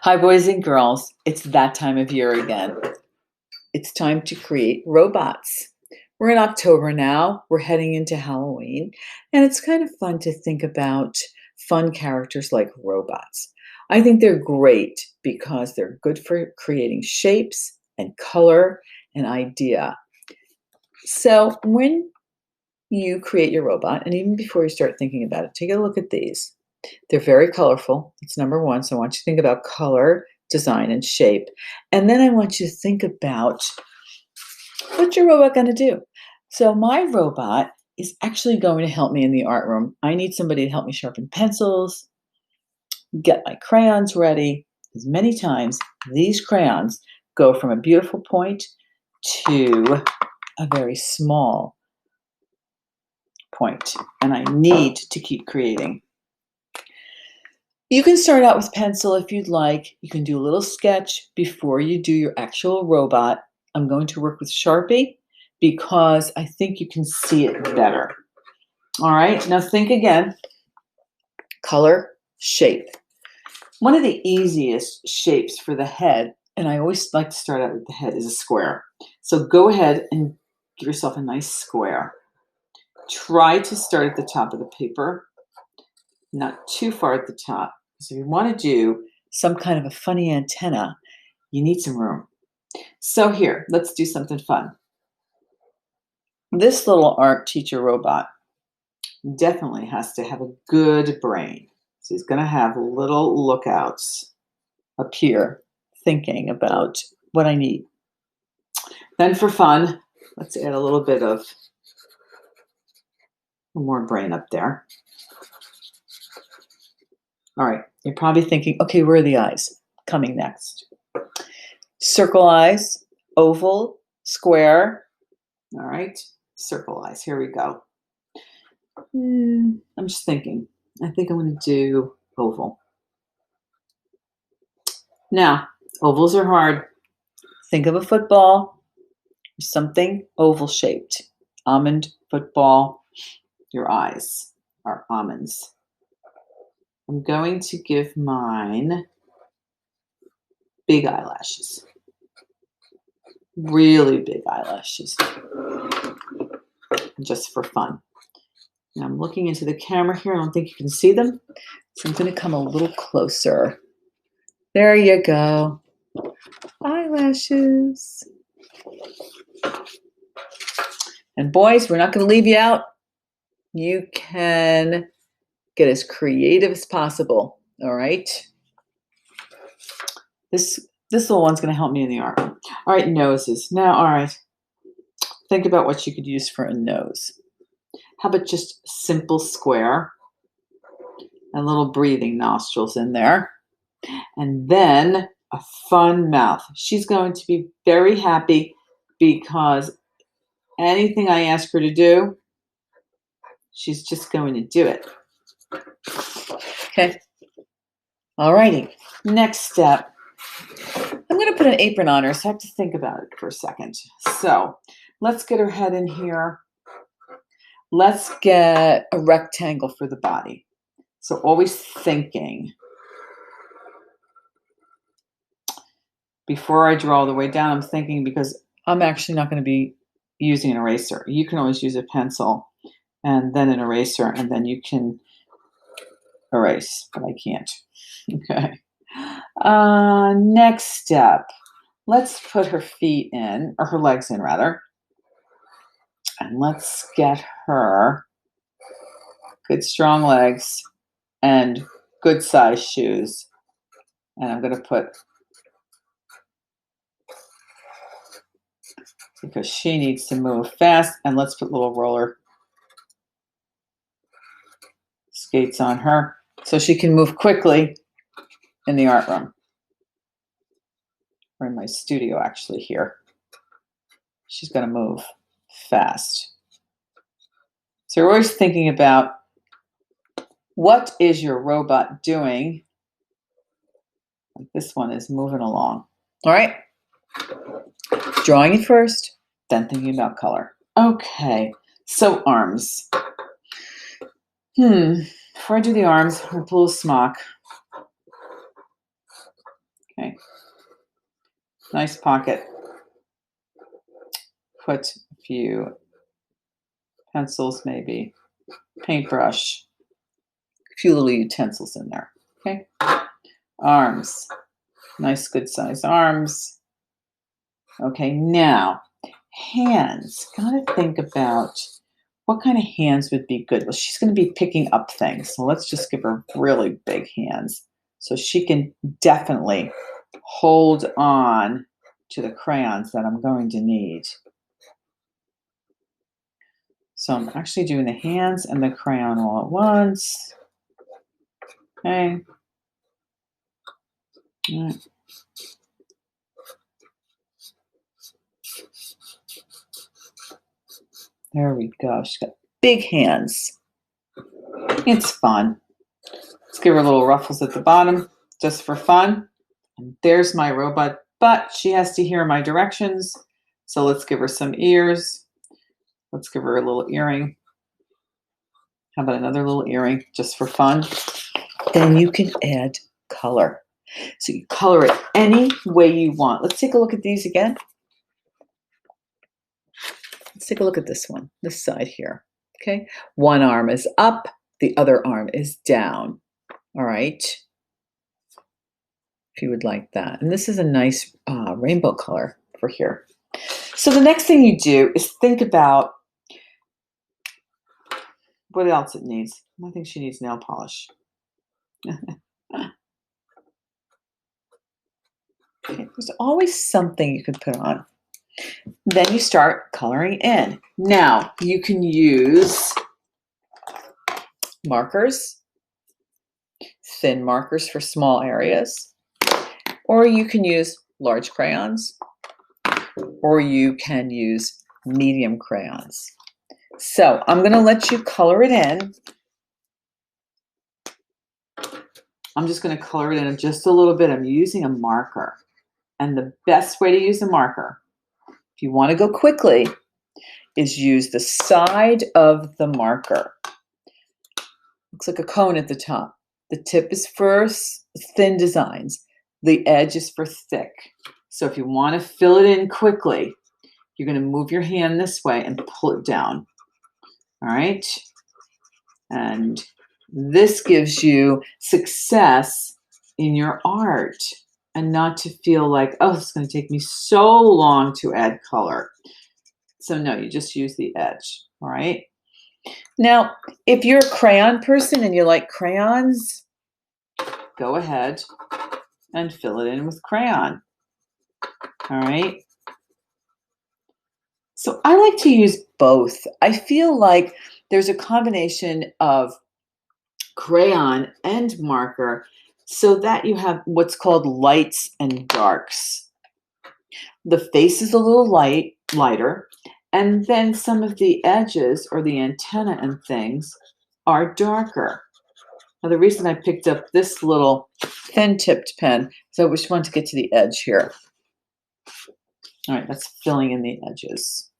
Hi, boys and girls. It's that time of year again. It's time to create robots. We're in October now. We're heading into Halloween, and it's kind of fun to think about fun characters like robots. I think they're great because they're good for creating shapes and color and idea. So when you create your robot, and even before you start thinking about it, take a look at these. They're very colorful. That's number one. So I want you to think about color, design, and shape. And then I want you to think about what's your robot going to do? So my robot is actually going to help me in the art room. I need somebody to help me sharpen pencils, get my crayons ready, because many times these crayons go from a beautiful point to a very small point, and I need to keep creating. You can start out with pencil if you'd like. You can do a little sketch before you do your actual robot. I'm going to work with Sharpie because I think you can see it better. All right, now think again. Color, shape. One of the easiest shapes for the head, and I always like to start out with the head, is a square. So go ahead and give yourself a nice square. Try to start at the top of the paper, not too far at the top. So if you want to do some kind of a funny antenna, you need some room. So here, let's do something fun. This little art teacher robot definitely has to have a good brain. So he's going to have little lookouts up here thinking about what I need. Then for fun, let's add a little bit of more brain up there. All right, you're probably thinking, okay, where are the eyes? Coming next. Circle eyes, oval, square. All right, circle eyes. Here we go. I'm just thinking. I think I'm going to do oval. Now, ovals are hard. Think of a football, something oval shaped. Almond, football, your eyes are almonds. I'm going to give mine big eyelashes. Really big eyelashes. Just for fun. Now I'm looking into the camera here. I don't think you can see them. So I'm going to come a little closer. There you go. Eyelashes. And boys, we're not going to leave you out. You can get as creative as possible. All right. This little one's going to help me in the art. All right, noses. Now, all right. Think about what you could use for a nose. How about just simple square and little breathing nostrils in there? And then a fun mouth. She's going to be very happy because anything I ask her to do, she's just going to do it. Okay. All righty. Next step. I'm going to put an apron on her, so I have to think about it for a second. So let's get her head in here. Let's get a rectangle for the body. So always thinking. Before I draw all the way down, I'm thinking because I'm actually not going to be using an eraser. You can always use a pencil and then an eraser, and then you can erase, but I can't. Okay. Next step. Let's put her feet in, or her legs in rather. And let's get her good strong legs and good size shoes. And I'm going to put, because she needs to move fast, and let's put little roller skates on her so she can move quickly in the art room. Or in my studio actually here. She's going to move fast. So you're always thinking about what is your robot doing? Like this one is moving along. All right. Drawing it first, then thinking about color. Okay. So arms. Before I do the arms, I'm going to pull a smock. Nice pocket. Put a few pencils, maybe paintbrush, a few little utensils in there. Okay. Arms. Nice, good size arms. Okay, now hands. Gotta think about what kind of hands would be good. Well, she's going to be picking up things, so let's just give her really big hands so she can definitely hold on to the crayons that I'm going to need. So I'm actually doing the hands and the crayon all at once. Okay. All right. There we go. She's got big hands. It's fun. Let's give her little ruffles at the bottom just for fun. And there's my robot, but she has to hear my directions. So let's give her some ears. Let's give her a little earring. How about another little earring just for fun? Then you can add color. So you color it any way you want. Let's take a look at these again. Let's take a look at this one, this side here. Okay, one arm is up, the other arm is down. All right, if you would like that. And this is a nice rainbow color for here. So the next thing you do is think about what else it needs. I think she needs nail polish. Okay, there's always something you could put on. Then you start coloring in. Now, you can use markers, thin markers for small areas, or you can use large crayons, or you can use medium crayons. So I'm going to let you color it in. I'm just going to color it in just a little bit. I'm using a marker. And the best way to use a marker, if you want to go quickly, is use the side of the marker. Looks like a cone at the top. The tip is for thin designs. The edge is for thick. So if you want to fill it in quickly, you're going to move your hand this way and pull it down. All right. And this gives you success in your art and not to feel like, oh, it's going to take me so long to add color. So no, you just use the edge. All right. Now, if you're a crayon person and you like crayons, go ahead and fill it in with crayon. All right. So I like to use both. I feel like there's a combination of crayon and marker so that you have what's called lights and darks. The face is a little lighter, and then some of the edges or the antenna and things are darker. Now, the reason I picked up this little thin-tipped pen is I just want to get to the edge here. All right, that's filling in the edges.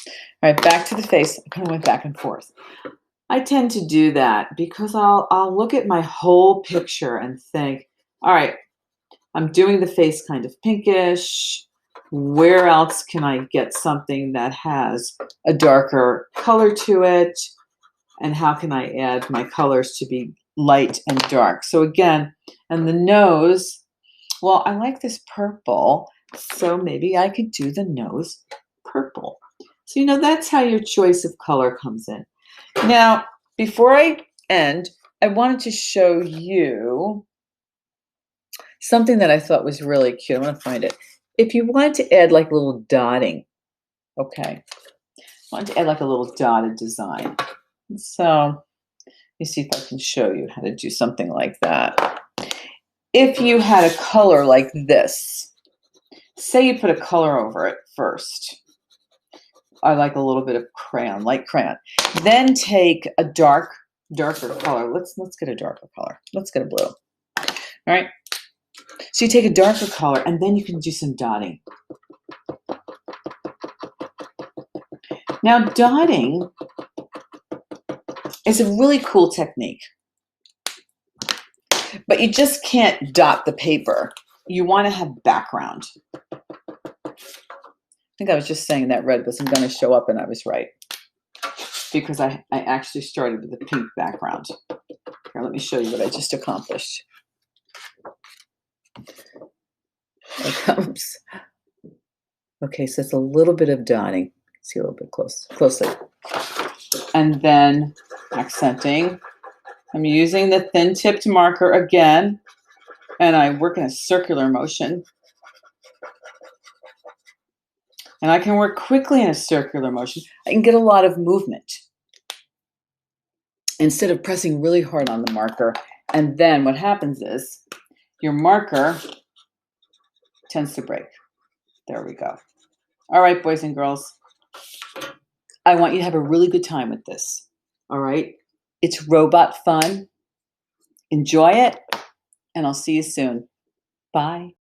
All right, back to the face. I kind of went back and forth. I tend to do that because I'll look at my whole picture and think, all right, I'm doing the face kind of pinkish. Where else can I get something that has a darker color to it? And how can I add my colors to be light and dark? So again, and the nose, well, I like this purple, so maybe I could do the nose purple. So, you know, that's how your choice of color comes in. Now, before I end, I wanted to show you something that I thought was really cute. I'm going to find it. If you wanted to add like little dotting, okay, I wanted to add like a little dotted design. So let me see if I can show you how to do something like that. If you had a color like this, say you put a color over it first. I like a little bit of crayon, light crayon. Then take a darker color. Let's get a darker color. Let's get a blue. All right. So you take a darker color and then you can do some dotting. Now, dotting is a really cool technique, but you just can't dot the paper. You want to have background. think I was just saying that red wasn't going to show up, and I was right. Because I actually started with a pink background. Here, let me show you what I just accomplished. There it comes. Okay, so it's a little bit of dotting. See a little bit closely. And then accenting. I'm using the thin-tipped marker again, and I work in a circular motion. And I can work quickly in a circular motion. I can get a lot of movement instead of pressing really hard on the marker. And then what happens is your marker tends to break. There we go. All right, boys and girls. I want you to have a really good time with this. All right? It's robot fun. Enjoy it, and I'll see you soon. Bye.